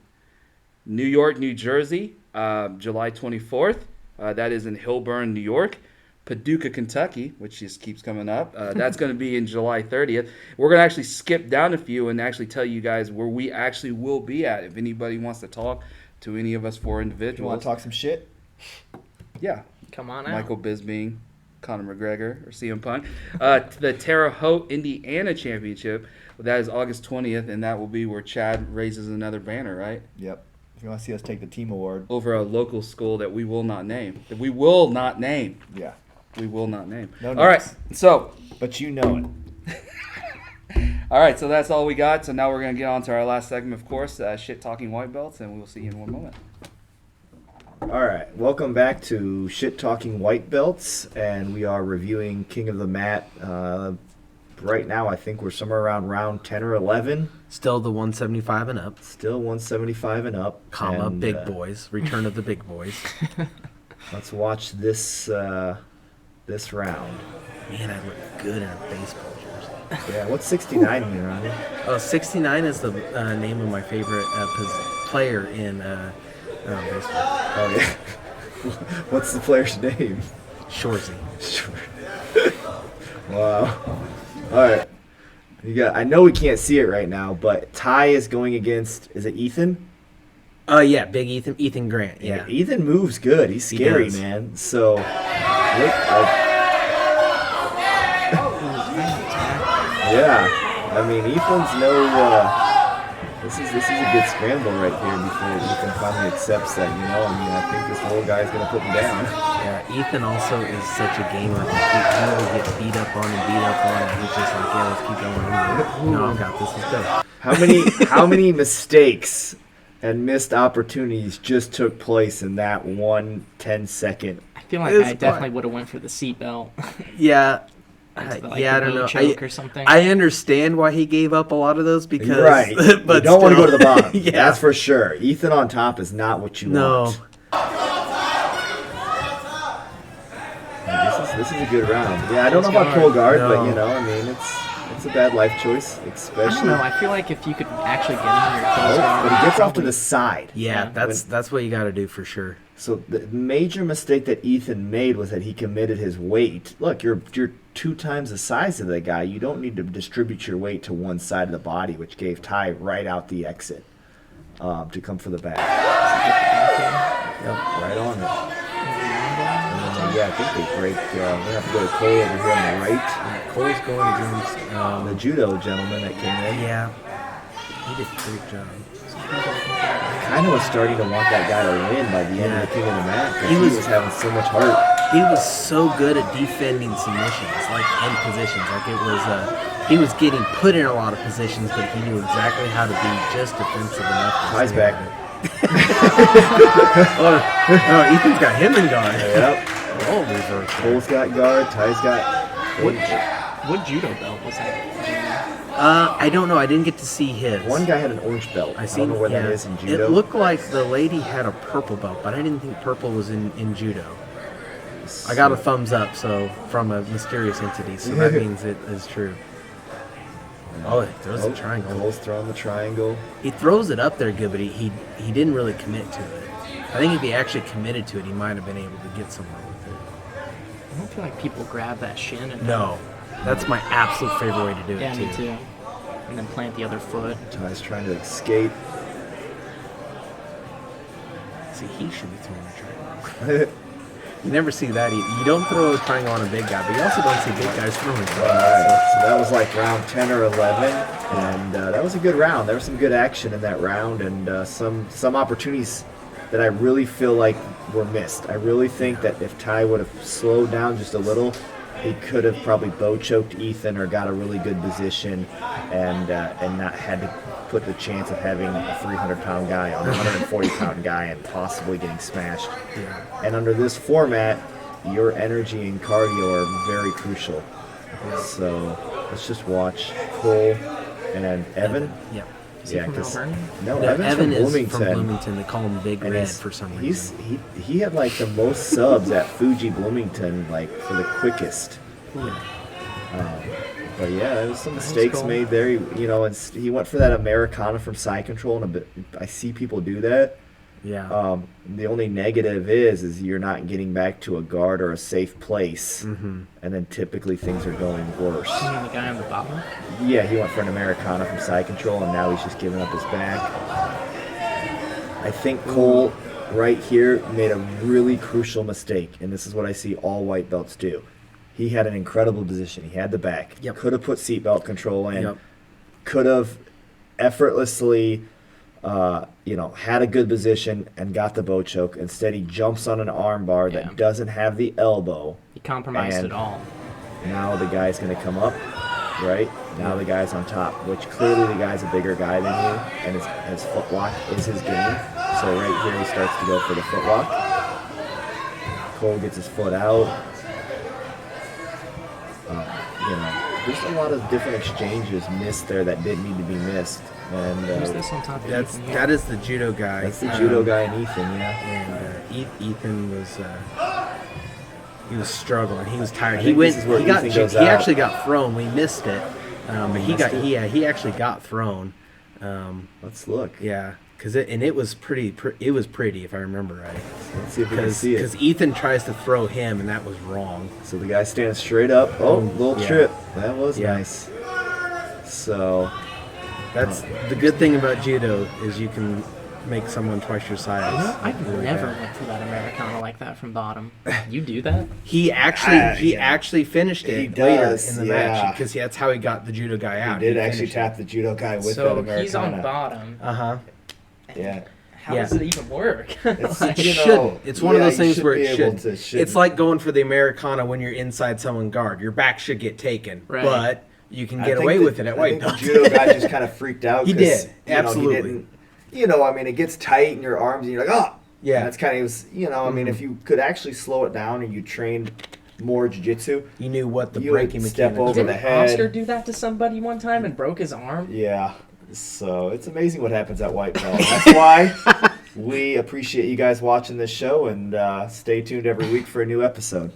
Speaker 2: New York, New Jersey, July 24th. That is in Hillburn, New York. Paducah, Kentucky, which just keeps coming up. That's going to be in July 30th. We're going to actually skip down a few and actually tell you guys where we actually will be at. If anybody wants to talk to any of us four
Speaker 1: You want
Speaker 2: individuals.
Speaker 1: to talk some shit?
Speaker 2: Yeah.
Speaker 4: Come on out.
Speaker 2: Michael Bisping, Conor McGregor, or CM Punk. The Terre Haute, Indiana Championship. That is August 20th, and that will be where Chad raises another banner, right?
Speaker 1: Yep. If you want to see us take the team award,
Speaker 2: Over a local school that we will not name. That we will not name.
Speaker 1: yeah.
Speaker 2: We will not name.
Speaker 1: No
Speaker 2: all right,
Speaker 1: names.
Speaker 2: so
Speaker 1: But you know it.
Speaker 2: all right, so that's all we got. So now we're gonna get on to our last segment, of course, shit talking white belts, and we will see you in one moment.
Speaker 1: All right, welcome back to Shit Talking White Belts, and we are reviewing King of the Mat. Right now, I think we're somewhere around round 10 or 11.
Speaker 3: Still the 175 and up.
Speaker 1: Still 175 and up.
Speaker 3: Comma,
Speaker 1: and,
Speaker 3: big boys. Return of the big boys.
Speaker 1: Let's watch this this round.
Speaker 3: Man, I look good in a baseball jersey.
Speaker 1: Yeah, what's 69 mean, Ronnie?
Speaker 3: Oh, 69 is the name of my favorite player in baseball.
Speaker 1: Oh yeah. What's the player's name?
Speaker 3: Shorzy.
Speaker 1: Sure. Wow. All right. I know we can't see it right now, but Ty is going against. Is it Ethan?
Speaker 3: Yeah, big Ethan Grant. Yeah.
Speaker 1: Ethan moves good. He's
Speaker 3: He
Speaker 1: scary,
Speaker 3: does.
Speaker 1: man. So, yeah. I mean, Ethan's no. This is a good scramble right here before Ethan finally accepts that. You know, I mean, I think this little guy's gonna put him down.
Speaker 3: Yeah, Ethan also is such a gamer. He really gets beat up on and beat up on, and he's just like, yeah, let's keep going. No, I've got this. Let's go.
Speaker 1: How many mistakes and missed opportunities just took place in that 1 10-second?
Speaker 4: I feel like
Speaker 3: It's
Speaker 4: I definitely would have went for the seatbelt.
Speaker 3: Yeah.
Speaker 4: Like
Speaker 3: Yeah, I
Speaker 4: the
Speaker 3: don't
Speaker 4: knee
Speaker 3: know.
Speaker 4: choke or something.
Speaker 3: I understand why he gave up a lot of those because,
Speaker 1: Right.
Speaker 3: but
Speaker 1: you don't want to go to the bottom.
Speaker 3: Yeah.
Speaker 1: That's for sure. Ethan on top is not what you
Speaker 3: No.
Speaker 1: want. This is a good round. Yeah, I don't know about pull guard,
Speaker 3: No.
Speaker 1: but you know, I mean, it's a bad life choice,
Speaker 4: I don't
Speaker 1: especially.
Speaker 4: know. I feel like if you could actually get him in your close
Speaker 1: Oh,
Speaker 4: guard,
Speaker 1: but he gets off to
Speaker 4: probably-
Speaker 1: the side.
Speaker 3: Yeah, that's what you got to do for sure.
Speaker 1: So the major mistake that Ethan made was that he committed his weight. Look, you're 2 times the size of the guy. You don't need to distribute your weight to one side of the body, which gave Ty right out the exit to come for the back. Yep, right on it. And then, yeah, I think they break. We have to go to Cole over here on the right.
Speaker 3: Cole's going against.
Speaker 1: The judo gentleman that came in.
Speaker 3: Yeah, he did a great job.
Speaker 1: Kind of was starting to want that guy to win by the end of the King of the Mat because
Speaker 3: He
Speaker 1: he
Speaker 3: was-
Speaker 1: was having so much heart.
Speaker 3: He was so good at defending submissions, like in positions. Like it was, he was getting put in a lot of positions, but he knew exactly how to be just defensive enough. to
Speaker 1: Ty's
Speaker 3: stay
Speaker 1: back.
Speaker 3: out of it. Oh, Ethan's got him in guard.
Speaker 1: Yep.
Speaker 3: Oh, reverse.
Speaker 1: Cole's got guard. Ty's got.
Speaker 4: What judo belt was that?
Speaker 3: I don't know. I didn't get to see his.
Speaker 1: One guy had an orange belt. I don't know where that is in judo.
Speaker 3: It looked like the lady had a purple belt, but I didn't think purple was in judo. I got a thumbs up, so from a mysterious entity, so that means it is true. Oh, he throws the triangle.
Speaker 1: Cole's throwing the triangle.
Speaker 3: He throws it up there good, but he didn't really commit to it. I think if he actually committed to it, he might have been able to get somewhere with it.
Speaker 4: I don't feel like people grab that shin. And
Speaker 3: No, that's my absolute favorite way to do it,
Speaker 4: Yeah,
Speaker 3: too.
Speaker 4: me too. And then plant the other foot.
Speaker 1: Ty's trying to escape.
Speaker 3: See, he should be throwing a triangle. You never see that either. You don't throw a triangle on a big guy, but you also don't see big guys throwing
Speaker 1: All
Speaker 3: triangles.
Speaker 1: right, so that was like round 10 or 11, and that was a good round. There was some good action in that round, and some opportunities that I really feel like were missed. I really think that if Ty would have slowed down just a little, he could have probably bow choked Ethan or got a really good position, and not had to put the chance of having a 300-pound guy on a 140-pound guy and possibly getting smashed.
Speaker 3: Yeah.
Speaker 1: And under this format, your energy and cardio are very crucial. So let's just watch Cole and Evan.
Speaker 3: Yep.
Speaker 4: Is he from Mount Vernon?
Speaker 1: No,
Speaker 3: No,
Speaker 1: Evan's
Speaker 3: Evan
Speaker 1: from
Speaker 3: is
Speaker 1: Bloomington.
Speaker 3: from Bloomington. They call him Big
Speaker 1: And
Speaker 3: Red
Speaker 1: he's-
Speaker 3: for some reason.
Speaker 1: He had like the most subs at Fuji Bloomington, like for the quickest. But yeah, there was some mistakes
Speaker 4: cool.
Speaker 1: made there. He went for that Americana from side control, and I see people do that.
Speaker 3: Yeah.
Speaker 1: The only negative is you're not getting back to a guard or a safe place, and then typically things are going worse.
Speaker 4: You mean the guy on the bottom?
Speaker 1: Yeah, he went for an Americana from side control, and now he's just giving up his back. I think Cole right here made a really crucial mistake, and this is what I see all white belts do. He had an incredible position. He had the back.
Speaker 3: Yep.
Speaker 1: Could have put seatbelt control in.
Speaker 3: Yep.
Speaker 1: Could have effortlessly, had a good position and got the bow choke. Instead, he jumps on an arm bar
Speaker 4: Yeah.
Speaker 1: that doesn't have the elbow.
Speaker 4: He compromised
Speaker 1: And-
Speaker 4: it all.
Speaker 1: Now the guy's going to come up, right? Now the guy's on top, which clearly the guy's a bigger guy than you, and his footlock is his game. So right here he starts to go for the footlock. Cole gets his foot out. There's a lot of different exchanges missed there that didn't need to be missed. And
Speaker 4: Who's this on top of
Speaker 3: That's
Speaker 4: Ethan here?
Speaker 3: that is the judo guy.
Speaker 1: that's the judo guy and Ethan, yeah.
Speaker 3: And Ethan was he was struggling. He was tired.
Speaker 1: I
Speaker 3: He
Speaker 1: think
Speaker 3: went.
Speaker 1: this is where
Speaker 3: He got.
Speaker 1: Ethan goes
Speaker 3: He
Speaker 1: out.
Speaker 3: actually got thrown. We missed it. But he got.
Speaker 1: missed it?
Speaker 3: He actually got thrown.
Speaker 1: Let's look.
Speaker 3: Yeah, it was pretty. It was pretty, if I remember right.
Speaker 1: Let's see if we can see it.
Speaker 3: Because Ethan tries to throw him, and that was wrong.
Speaker 1: So the guy stands straight up. Oh, little
Speaker 3: Yeah.
Speaker 1: trip. That was
Speaker 3: Yeah.
Speaker 1: nice. So
Speaker 3: That's the good thing about judo is you can make someone twice your size.
Speaker 4: I've
Speaker 3: Really
Speaker 4: never
Speaker 3: bad.
Speaker 4: went for that Americana like that from bottom. You do that?
Speaker 3: He actually
Speaker 1: yeah.
Speaker 3: actually finished it
Speaker 1: He
Speaker 3: later
Speaker 1: does,
Speaker 3: in the match
Speaker 1: yeah.
Speaker 3: because that's how he got the judo guy
Speaker 1: he
Speaker 3: out.
Speaker 1: did actually tap the judo guy with that
Speaker 4: So
Speaker 1: Americana.
Speaker 4: he's on bottom.
Speaker 3: Uh-huh.
Speaker 1: Yeah.
Speaker 4: How
Speaker 3: Yeah.
Speaker 4: does it even work?
Speaker 1: It's,
Speaker 4: Like,
Speaker 1: you
Speaker 3: Should.
Speaker 1: know,
Speaker 3: It's one of
Speaker 1: yeah,
Speaker 3: those
Speaker 1: you
Speaker 3: things
Speaker 1: should
Speaker 3: where
Speaker 1: be
Speaker 3: it
Speaker 1: able
Speaker 3: should.
Speaker 1: to-
Speaker 3: It's like going for the Americana when you're inside someone's guard. Your back should get taken,
Speaker 4: Right.
Speaker 3: but you can
Speaker 1: I
Speaker 3: get
Speaker 1: think
Speaker 3: away
Speaker 1: the-
Speaker 3: with it at
Speaker 1: I
Speaker 3: white
Speaker 1: think
Speaker 3: belt.
Speaker 1: the judo guy just kind of freaked out.
Speaker 3: He
Speaker 1: 'cause,
Speaker 3: did.
Speaker 1: He
Speaker 3: Absolutely.
Speaker 1: didn't, it gets tight in your arms and you're like, oh.
Speaker 3: Yeah.
Speaker 1: And that's kind of, I mean, if you could actually slow it down and you trained more jiu-jitsu,
Speaker 3: You knew what the
Speaker 1: You
Speaker 3: breaking
Speaker 1: would step
Speaker 3: mechanics
Speaker 1: over
Speaker 3: were.
Speaker 1: the
Speaker 4: Didn't
Speaker 1: head.
Speaker 4: Oscar do that to somebody one time and broke his arm?
Speaker 1: yeah. So it's amazing what happens at white belt. That's why we appreciate you guys watching this show, and stay tuned every week for a new episode.